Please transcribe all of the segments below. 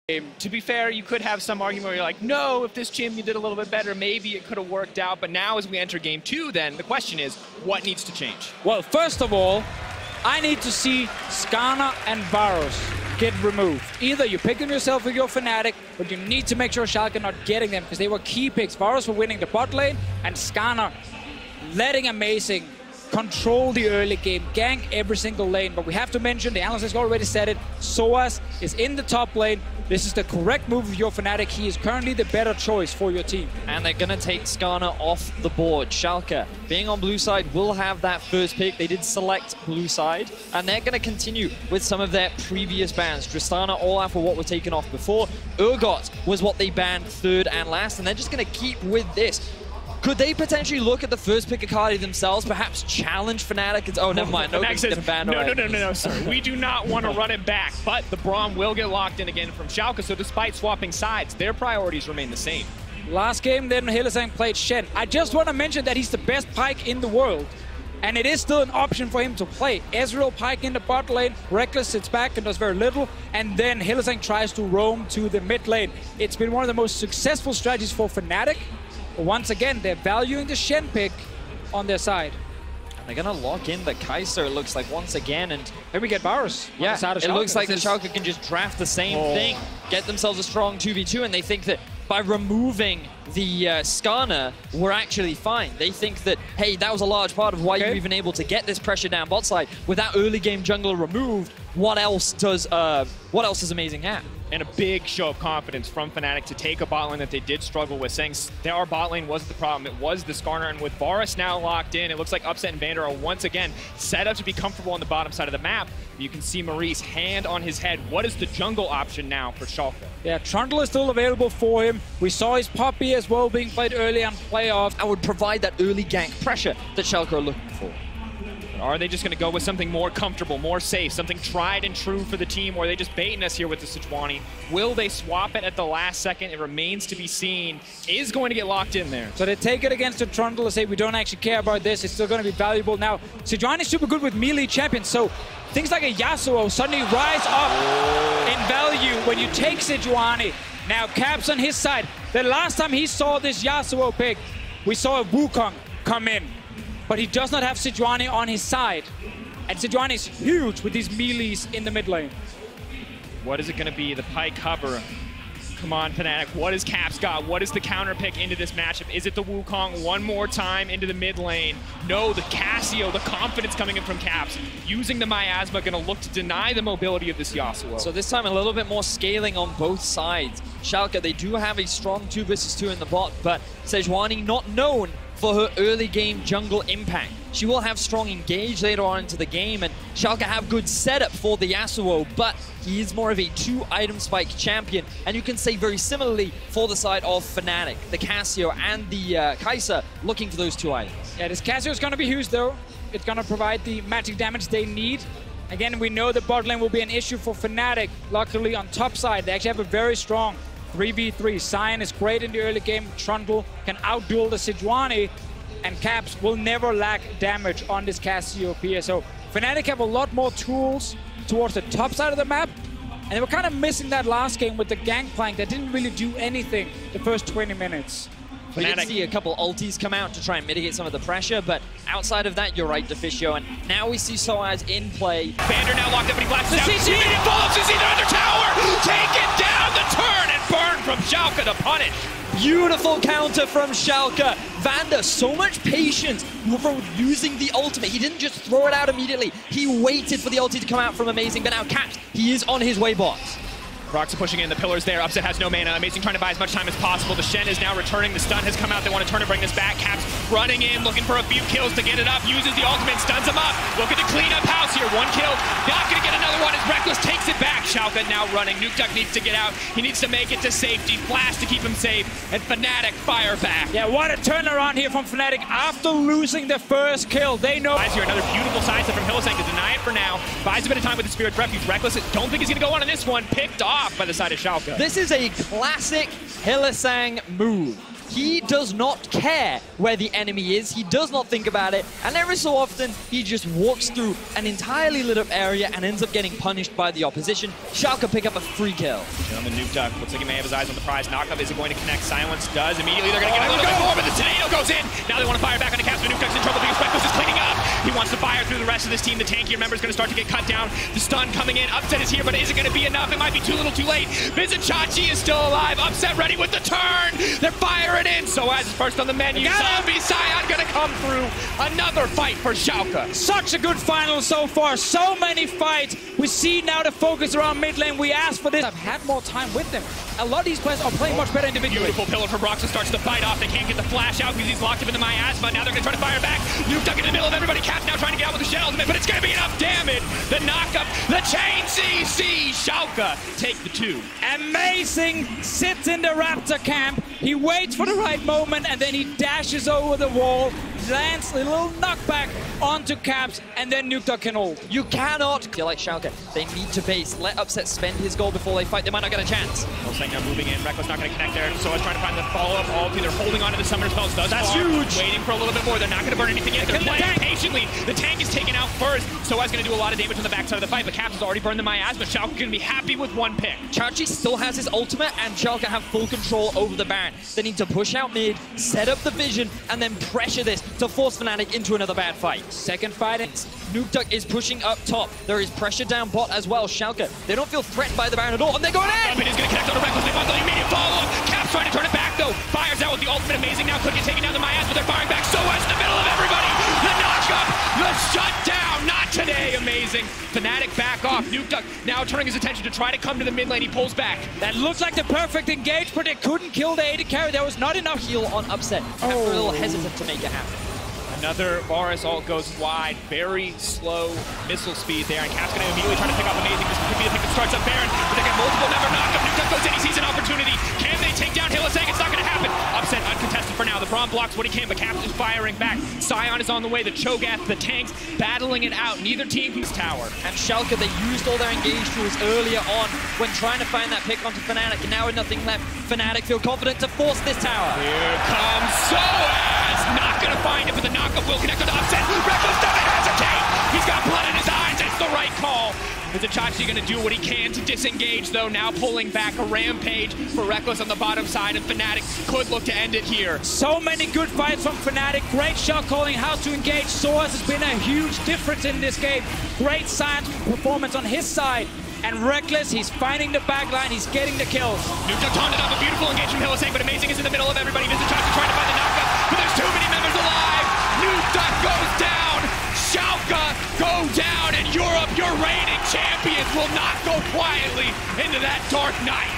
To be fair, you could have some argument where you're like, no, if this gym you did a little bit better, maybe it could have worked out. But now as we enter game 2, then the question is, what needs to change? Well, first of all, I need to see Skarner and Varus get removed. Either you pick them yourself with your Fnatic, but you need to make sure Schalke not getting them, because they were key picks. Varus for winning the bot lane, and Skarner letting Amazing control the early game, gank every single lane. But we have to mention, the analyst has already said it, Soaz is in the top lane. This is the correct move of your Fnatic. He is currently the better choice for your team. And they're going to take Skarner off the board. Schalke, being on blue side, will have that first pick. They did select blue side, and they're going to continue with some of their previous bans. Tristana, Olaf were what were taken off before. Urgot was what they banned third and last, and they're just going to keep with this. Could they potentially look at the first pick Akali themselves, perhaps challenge Fnatic? Oh, never mind. No, sir. We do not want to run it back, but the Braum will get locked in again from Schalke, so despite swapping sides, their priorities remain the same. Last game, then Hylissang played Shen. I just want to mention that he's the best Pyke in the world, and it is still an option for him to play. Ezreal Pyke in the bot lane, Reckless sits back and does very little, and then Hylissang tries to roam to the mid lane. It's been one of the most successful strategies for Fnatic. Once again, they're valuing the Shen pick on their side. They're going to lock in the Kai'Sa, it looks like, once again. And here we get Varus. Yeah, it looks like the Schalke can just draft the same thing, get themselves a strong 2v2, and they think that by removing the Skarner, we're actually fine. They think that, hey, that was a large part of why you're even able to get this pressure down bot side. With that early game jungler removed, what else does Amazing have? And a big show of confidence from Fnatic to take a bot lane that they did struggle with, saying our bot lane wasn't the problem, it was the Skarner. And with Varus now locked in, it looks like Upset and Vander are once again set up to be comfortable on the bottom side of the map. You can see Maurice hand on his head. What is the jungle option now for Schalke? Yeah, Trundle is still available for him. We saw his Poppy as well being played early on playoff. I would provide that early gank pressure that Schalke are looking for. Are they just going to go with something more comfortable, more safe, something tried and true for the team, or are they just baiting us here with the Sejuani? Will they swap it at the last second? It remains to be seen. Is going to get locked in there. So they take it against the Trundle and say, we don't actually care about this. It's still going to be valuable. Now, Sejuani is super good with melee champions, so things like a Yasuo suddenly rise up in value when you take Sejuani. Now, Caps on his side. The last time he saw this Yasuo pick, we saw a Wukong come in. But he does not have Sejuani on his side. And Sejuani is huge with these melees in the mid lane. What is it going to be? The Pyke cover. Come on, Fnatic. What has Caps got? What is the counter pick into this matchup? Is it the Wukong one more time into the mid lane? No, the Cassio, the confidence coming in from Caps. Using the Miasma, going to look to deny the mobility of this Yasuo. So this time a little bit more scaling on both sides. Schalke, they do have a strong 2 versus 2 in the bot, but Sejuani not known for her early game jungle impact. She will have strong engage later on into the game, and Schalke have good setup for the Yasuo, but he is more of a 2-item spike champion, and you can say very similarly for the side of Fnatic, the Cassio and the Kai'Sa looking for those 2 items. Yeah, this Cassio is going to be huge though. It's going to provide the magic damage they need. Again, we know the bot lane will be an issue for Fnatic. Luckily on top side, they actually have a very strong 3v3. Sion is great in the early game. Trundle can outduel the Sejuani, and Caps will never lack damage on this Cassiopeia. So Fnatic have a lot more tools towards the top side of the map, and they were kind of missing that last game with the Gangplank that didn't really do anything the first 20 minutes. We did see a couple ultis come out to try and mitigate some of the pressure, but outside of that, you're right, Deficio, and now we see Soaz in play. Vander now locked up, but he blacks down. It falls, is either under tower, taken down the turn and burned from Schalke to punish. Beautiful counter from Schalke. Vander, so much patience from using the ultimate. He didn't just throw it out immediately. He waited for the ulti to come out from Amazing, but now Caps, he is on his way bot. Roxa pushing in, the pillars there. Upset has no mana. Amazing trying to buy as much time as possible. The Shen is now returning. The stun has come out. They want to turn and bring this back. Caps running in, looking for a few kills to get it up. Uses the ultimate, stuns him up. Looking to clean up house here. 1 kill. Not going to get another one as Reckless takes it back. Schalke now running. Nuke Duck needs to get out. He needs to make it to safety. Flash to keep him safe. And Fnatic fire back. Yeah, what a turnaround here from Fnatic after losing the first kill. They know. Here, another beautiful sidestep from Hylissang to deny it for now. Buys a bit of time with the Spirit's Refuge. Reckless, don't think he's going to go on in this one. Picked off by the side of Schalke. This is a classic Hylissang move. He does not care where the enemy is. He does not think about it. And every so often, he just walks through an entirely lit up area and ends up getting punished by the opposition. Schalke pick up a free kill. Gentleman, Nuke Duck looks like he may have his eyes on the prize. Knockup isn't going to connect. Silence does. Immediately, they're going to get a little bit more, but the tornado goes in. Now they want to fire back on the Caps, but Nuke Duck's in trouble because Reckless is cleaning up. He wants to fire through the rest of this team. The tankier member is going to start to get cut down. The stun coming in. Upset is here, but is it going to be enough? It might be too little too late. Vizicachi is still alive. Upset ready with the turn. They're firing in. So as is first on the menu. Zombie Scion going to come through. Another fight for Schalke. Such a good final so far. So many fights. We see now the focus around mid lane. We asked for this. I've had more time with them. A lot of these players are playing much better individually. Beautiful pillar for Broxton starts to fight off. They can't get the flash out because he's locked up into miasma. Now they're going to try to fire back. Nuke Duck in the middle of everybody. Caps now trying to get out with the Shen ultimate, but it's going to be enough damage. The knockup, the chain CC. Schalke take the 2. Amazing. Sits in the Raptor camp. He waits for the right moment and then he dashes over the wall. Lands a little knockback onto Caps, and then Nuke Duck can hold. You cannot feel like Schalke. They need to base. Let Upset spend his gold before they fight. They might not get a chance. Hillsang now moving in. Reckless not going to connect there. So is trying to find the follow-up. All they're holding on to the summoner spells. That's huge. Waiting for a little bit more. They're not going to burn anything yet. They're playing patiently. The tank is taken out first. So is going to do a lot of damage on the backside of the fight. But Caps has already burned the miasma. Schalke going to be happy with 1 pick. Chachi still has his ultimate, and Schalke have full control over the Baron. They need to push out mid, set up the vision, and then pressure this to force Fnatic into another bad fight. Second fight. Nuke Duck is pushing up top. There is pressure down bot as well. Schalke, they don't feel threatened by the Baron at all, and they're going in! Is going to connect on the Reckless. They want the immediate follow-up. Caps trying to turn it back, though. Fires out with the ultimate. Amazing now. Could get taken down the miasma, but they're firing back. So is in the middle of everybody. The knockup, the shutdown. Not today. Amazing. Fnatic back off. Nuke Duck now turning his attention to try to come to the mid lane. He pulls back. That looks like the perfect engage, but they couldn't kill the AD carry. There was not enough heal on Upset. They were a little hesitant to make it happen. Another Varus ult goes wide. Very slow missile speed there. And Cap's going to immediately try to pick up Amazing. This could be the pick that starts up Baron. But they get multiple member knockup. Nuke Duck goes in. He sees an opportunity. Can they take down Hillsang? It's not going to happen. Upset uncontested for now. The Braum blocks what he can, but Caps is firing back. Scion is on the way. The Cho'Gath, the tanks battling it out. Neither team can tower. And Schalke, they used all their engage tools earlier on when trying to find that pick onto Fnatic. And now with nothing left, Fnatic feel confident to force this tower. Here comes Soaz. Not going to find it, but the knockup will connect on the Upset. Reckless doesn't hesitate. He's got blood in his eyes. It's the right call. Vizicachi going to do what he can to disengage, though. Now pulling back a rampage for Reckless on the bottom side, and Fnatic could look to end it here. So many good fights from Fnatic. Great shot calling, how to engage. Soaz has been a huge difference in this game. Great science performance on his side. And Reckless, he's finding the back line, he's getting the kills. Nuke Duck taunted up, a beautiful engage from Hillsang, but Amazing is in the middle of everybody. Vizicachi trying to find the knockup, but there's too many members alive. Nuke Duck goes down. Schalke go down, and Europe, your reigning champions, will not go quietly into that dark night.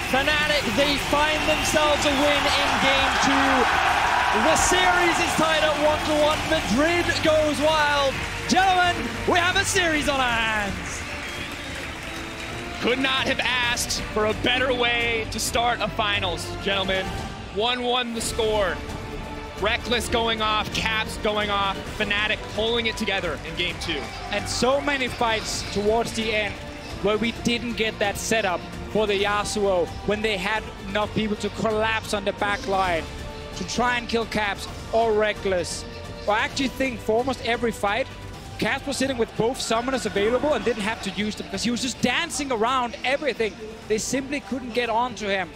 Fnatic, they find themselves a win in Game 2. The series is tied at 1-1. Madrid goes wild. Gentlemen, we have a series on our hands. Could not have asked for a better way to start a finals, gentlemen. 1-1 the score. Reckless going off, Caps going off, Fnatic pulling it together in Game 2. And so many fights towards the end where we didn't get that setup for the Yasuo when they had enough people to collapse on the back line to try and kill Caps or Reckless. I actually think for almost every fight, Caps was sitting with both summoners available and didn't have to use them because he was just dancing around everything. They simply couldn't get onto him.